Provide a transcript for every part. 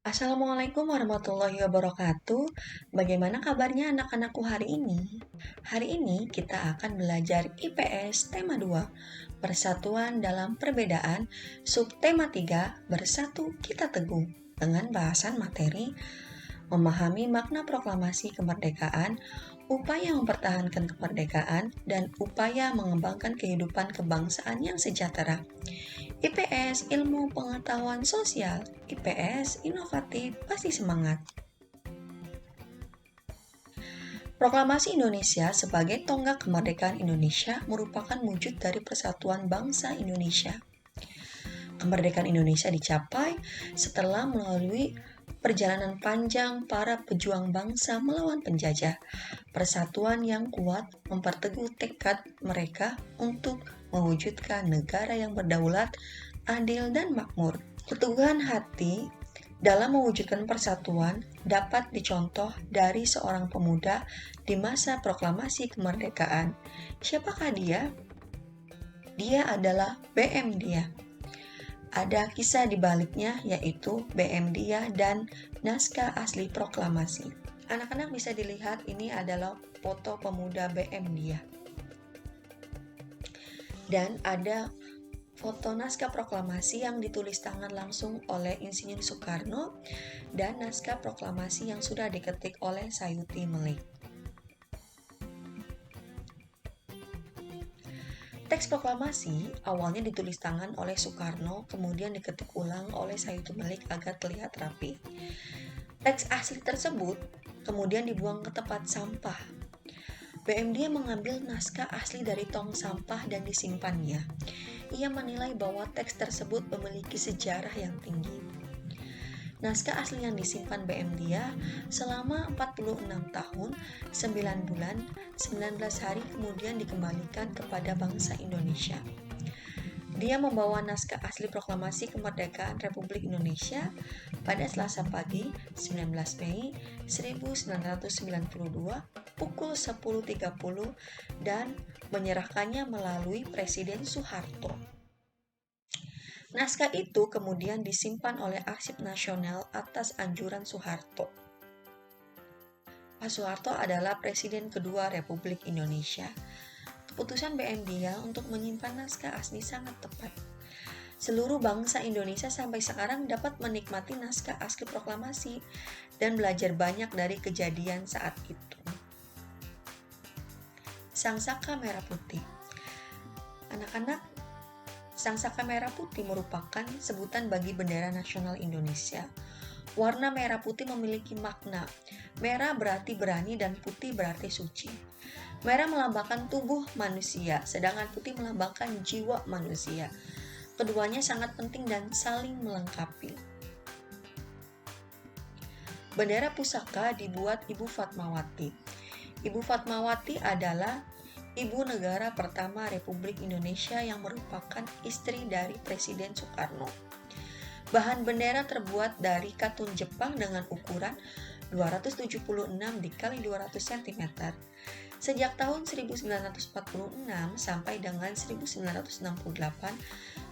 Assalamualaikum warahmatullahi wabarakatuh. Bagaimana kabarnya anak-anakku hari ini? Hari ini kita akan belajar IPS tema 2, Persatuan dalam Perbedaan, subtema 3, Bersatu Kita Teguh, dengan bahasan materi memahami makna proklamasi kemerdekaan, upaya mempertahankan kemerdekaan, dan upaya mengembangkan kehidupan kebangsaan yang sejahtera. IPS Ilmu Pengetahuan Sosial, IPS Inovatif Pasti Semangat. Proklamasi Indonesia sebagai tonggak kemerdekaan Indonesia merupakan wujud dari persatuan bangsa Indonesia. Kemerdekaan Indonesia dicapai setelah melalui perjalanan panjang para pejuang bangsa melawan penjajah. Persatuan yang kuat memperteguh tekad mereka untuk mewujudkan negara yang berdaulat, adil, dan makmur. Keteguhan hati dalam mewujudkan persatuan dapat dicontoh dari seorang pemuda di masa proklamasi kemerdekaan. Siapakah dia? Dia adalah BM Dia. Ada kisah di baliknya, yaitu BM Dia dan naskah asli proklamasi. Anak-anak bisa dilihat ini adalah foto pemuda BM Dia. Dan ada foto naskah proklamasi yang ditulis tangan langsung oleh Insinyur Soekarno dan naskah proklamasi yang sudah diketik oleh Sayuti Melik. Teks proklamasi awalnya ditulis tangan oleh Soekarno, kemudian diketik ulang oleh Sayuti Melik agar terlihat rapi. Teks asli tersebut kemudian dibuang ke tempat sampah. BM Dia mengambil naskah asli dari tong sampah dan disimpannya. Ia menilai bahwa teks tersebut memiliki sejarah yang tinggi. Naskah asli yang disimpan BM Dia selama 46 tahun, 9 bulan, 19 hari kemudian dikembalikan kepada bangsa Indonesia. Dia membawa naskah asli proklamasi kemerdekaan Republik Indonesia pada Selasa pagi 19 Mei 1992 pukul 10.30 dan menyerahkannya melalui Presiden Soeharto. Naskah itu kemudian disimpan oleh Arsip Nasional atas anjuran Soeharto. Pak Soeharto adalah Presiden kedua Republik Indonesia. Keputusan BM Dia untuk menyimpan naskah asli sangat tepat. Seluruh bangsa Indonesia sampai sekarang dapat menikmati naskah asli proklamasi dan belajar banyak dari kejadian saat itu. Sangsaka Merah Putih. Anak-anak, Sangsaka Merah Putih merupakan sebutan bagi bendera nasional Indonesia. Warna merah putih memiliki makna. Merah berarti berani dan putih berarti suci. Merah melambangkan tubuh manusia, sedangkan putih melambangkan jiwa manusia. Keduanya sangat penting dan saling melengkapi. Bendera pusaka dibuat Ibu Fatmawati. Ibu Fatmawati adalah ibu negara pertama Republik Indonesia yang merupakan istri dari Presiden Soekarno. Bahan bendera terbuat dari katun Jepang dengan ukuran 276 x 200 cm. Sejak tahun 1946 sampai dengan 1968,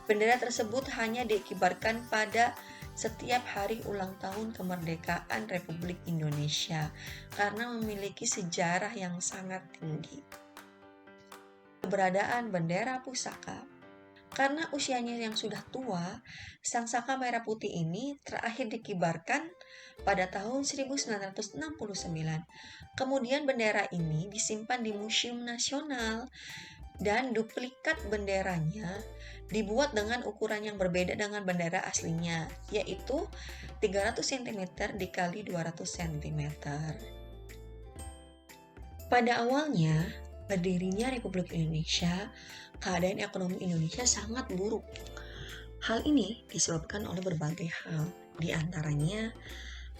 bendera tersebut hanya dikibarkan pada setiap hari ulang tahun kemerdekaan Republik Indonesia karena memiliki sejarah yang sangat tinggi. Keberadaan bendera pusaka. Karena usianya yang sudah tua, Sangsaka Merah Putih ini terakhir dikibarkan pada tahun 1969. Kemudian bendera ini disimpan di Museum Nasional dan duplikat benderanya dibuat dengan ukuran yang berbeda dengan bendera aslinya, yaitu 300 cm dikali 200 cm. Pada awalnya, berdirinya Republik Indonesia, keadaan ekonomi Indonesia sangat buruk. Hal ini disebabkan oleh berbagai hal, di antaranya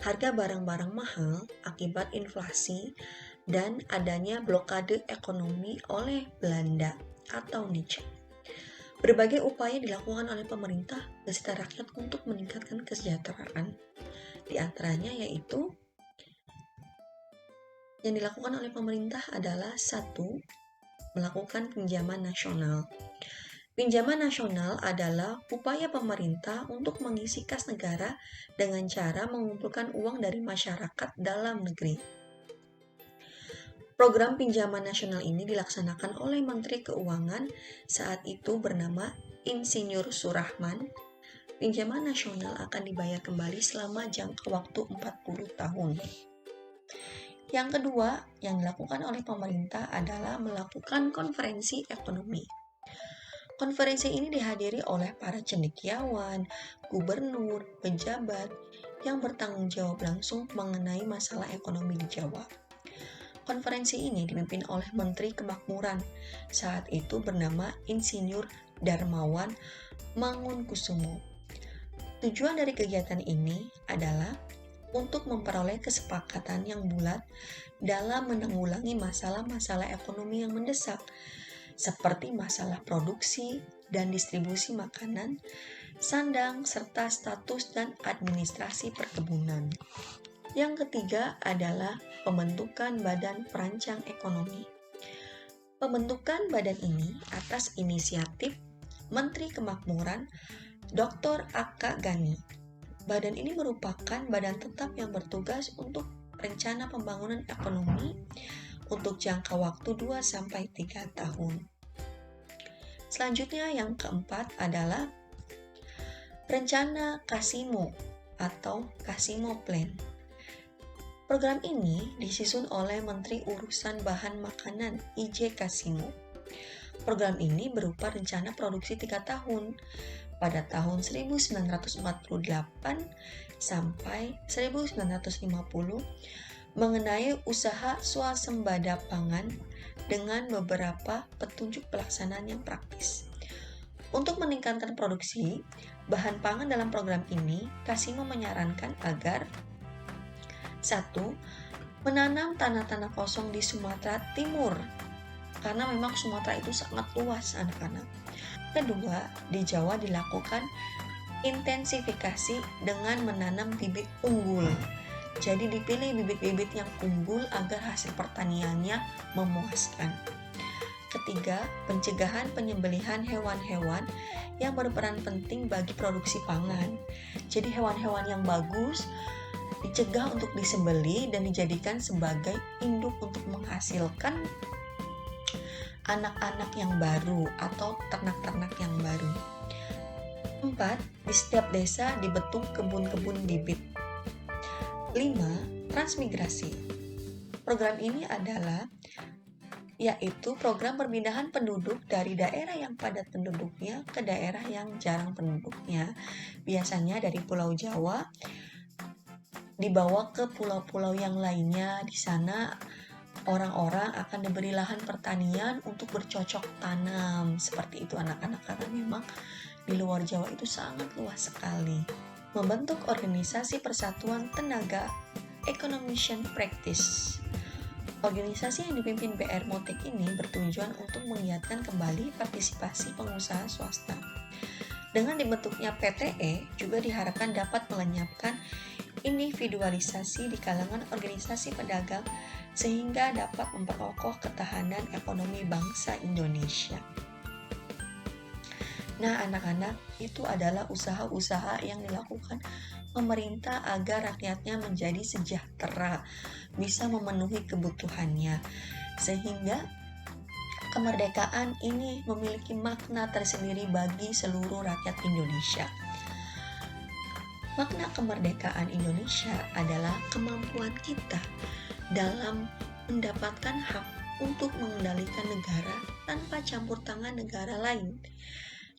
harga barang-barang mahal akibat inflasi dan adanya blokade ekonomi oleh Belanda atau Nietzsche. Berbagai upaya dilakukan oleh pemerintah beserta rakyat untuk meningkatkan kesejahteraan. Di antaranya yaitu yang dilakukan oleh pemerintah adalah 1. Melakukan pinjaman nasional. Pinjaman nasional adalah upaya pemerintah untuk mengisi kas negara dengan cara mengumpulkan uang dari masyarakat dalam negeri. Program pinjaman nasional ini dilaksanakan oleh Menteri Keuangan saat itu bernama Insinyur Surahman. Pinjaman nasional akan dibayar kembali selama jangka waktu 40 tahun. Yang kedua yang dilakukan oleh pemerintah adalah melakukan konferensi ekonomi. Konferensi ini dihadiri oleh para cendekiawan, gubernur, pejabat yang bertanggung jawab langsung mengenai masalah ekonomi di Jawa. Konferensi ini dipimpin oleh Menteri Kemakmuran, saat itu bernama Insinyur Darmawan Mangunkusumo. Tujuan dari kegiatan ini adalah untuk memperoleh kesepakatan yang bulat dalam menanggulangi masalah-masalah ekonomi yang mendesak, seperti masalah produksi dan distribusi makanan, sandang, serta status dan administrasi perkebunan. Yang ketiga adalah pembentukan Badan Perancang Ekonomi. Pembentukan badan ini atas inisiatif Menteri Kemakmuran Dr. Akka Gani. Badan ini merupakan badan tetap yang bertugas untuk rencana pembangunan ekonomi untuk jangka waktu 2-3 tahun. Selanjutnya yang keempat adalah rencana Kasimo atau Kasimo Plan. Program ini disusun oleh Menteri Urusan Bahan Makanan I.J. Kasimo. Program ini berupa rencana produksi 3 tahun pada tahun 1948 sampai 1950 mengenai usaha swasembada pangan dengan beberapa petunjuk pelaksanaan yang praktis. Untuk meningkatkan produksi bahan pangan dalam program ini, Kasimo menyarankan agar 1. Menanam tanah-tanah kosong di Sumatera Timur, karena memang Sumatera itu sangat luas anak-anak. Kedua, di Jawa dilakukan intensifikasi dengan menanam bibit unggul. Jadi dipilih bibit-bibit yang unggul agar hasil pertaniannya memuaskan. Ketiga, pencegahan penyembelihan hewan-hewan yang berperan penting bagi produksi pangan. Jadi hewan-hewan yang bagus dicegah untuk disembelih dan dijadikan sebagai induk untuk menghasilkan anak-anak yang baru atau ternak-ternak yang baru. 4. Di setiap desa dibentuk kebun-kebun bibit. 5. Transmigrasi. Program ini adalah yaitu program perpindahan penduduk dari daerah yang padat penduduknya ke daerah yang jarang penduduknya. Biasanya dari Pulau Jawa dibawa ke pulau-pulau yang lainnya. Di sana orang-orang akan diberi lahan pertanian untuk bercocok tanam. Seperti itu anak-anak, karena memang di luar Jawa itu sangat luas sekali. Membentuk organisasi persatuan tenaga Economician Practice. Organisasi yang dipimpin BR Motek ini bertujuan untuk mengiatkan kembali partisipasi pengusaha swasta. Dengan dibentuknya PTE juga diharapkan dapat melenyapkan individualisasi di kalangan organisasi pedagang sehingga dapat memperkokoh ketahanan ekonomi bangsa Indonesia. Nah, anak-anak, itu adalah usaha-usaha yang dilakukan pemerintah agar rakyatnya menjadi sejahtera, bisa memenuhi kebutuhannya, sehingga kemerdekaan ini memiliki makna tersendiri bagi seluruh rakyat Indonesia. Makna kemerdekaan Indonesia adalah kemampuan kita dalam mendapatkan hak untuk mengendalikan negara tanpa campur tangan negara lain.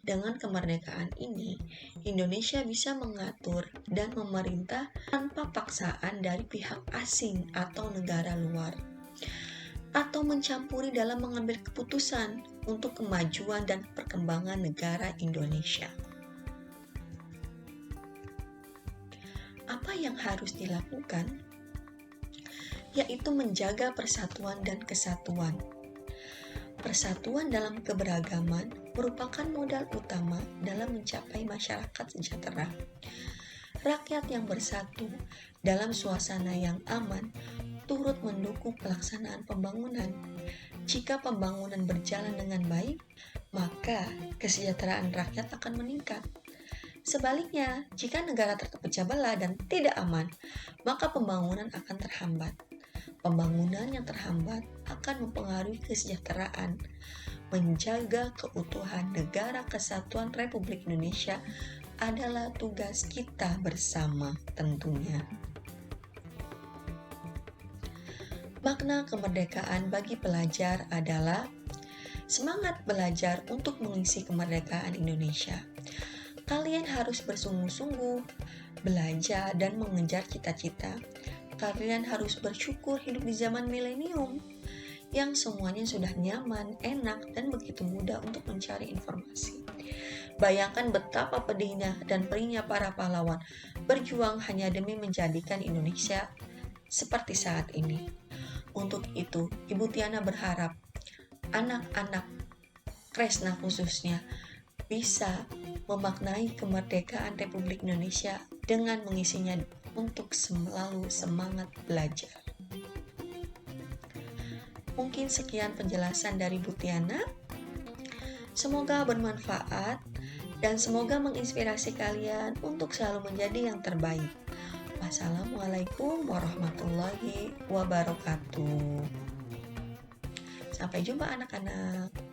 Dengan kemerdekaan ini, Indonesia bisa mengatur dan memerintah tanpa paksaan dari pihak asing atau negara luar, atau mencampuri dalam mengambil keputusan untuk kemajuan dan perkembangan negara Indonesia. Apa yang harus dilakukan? Yaitu menjaga persatuan dan kesatuan. Persatuan dalam keberagaman merupakan modal utama dalam mencapai masyarakat sejahtera. Rakyat yang bersatu dalam suasana yang aman turut mendukung pelaksanaan pembangunan Jika pembangunan berjalan dengan baik, maka kesejahteraan rakyat akan meningkat. Sebaliknya, jika negara terpecah belah dan tidak aman, maka pembangunan akan terhambat. Pembangunan yang terhambat akan mempengaruhi kesejahteraan. Menjaga keutuhan Negara Kesatuan Republik Indonesia adalah tugas kita bersama tentunya. Makna kemerdekaan bagi pelajar adalah semangat belajar untuk mengisi kemerdekaan Indonesia. Kalian harus bersungguh-sungguh belajar dan mengejar cita-cita. Kalian harus bersyukur hidup di zaman milenium yang semuanya sudah nyaman, enak, dan begitu mudah untuk mencari informasi. Bayangkan betapa pedihnya dan perihnya para pahlawan berjuang hanya demi menjadikan Indonesia seperti saat ini. Untuk itu, Ibu Tiana berharap anak-anak Kresna khususnya bisa memaknai kemerdekaan Republik Indonesia dengan mengisinya untuk selalu semangat belajar. Mungkin sekian penjelasan dari Bu Tiana. Semoga bermanfaat dan semoga menginspirasi kalian untuk selalu menjadi yang terbaik. Wassalamualaikum warahmatullahi wabarakatuh. Sampai jumpa anak-anak.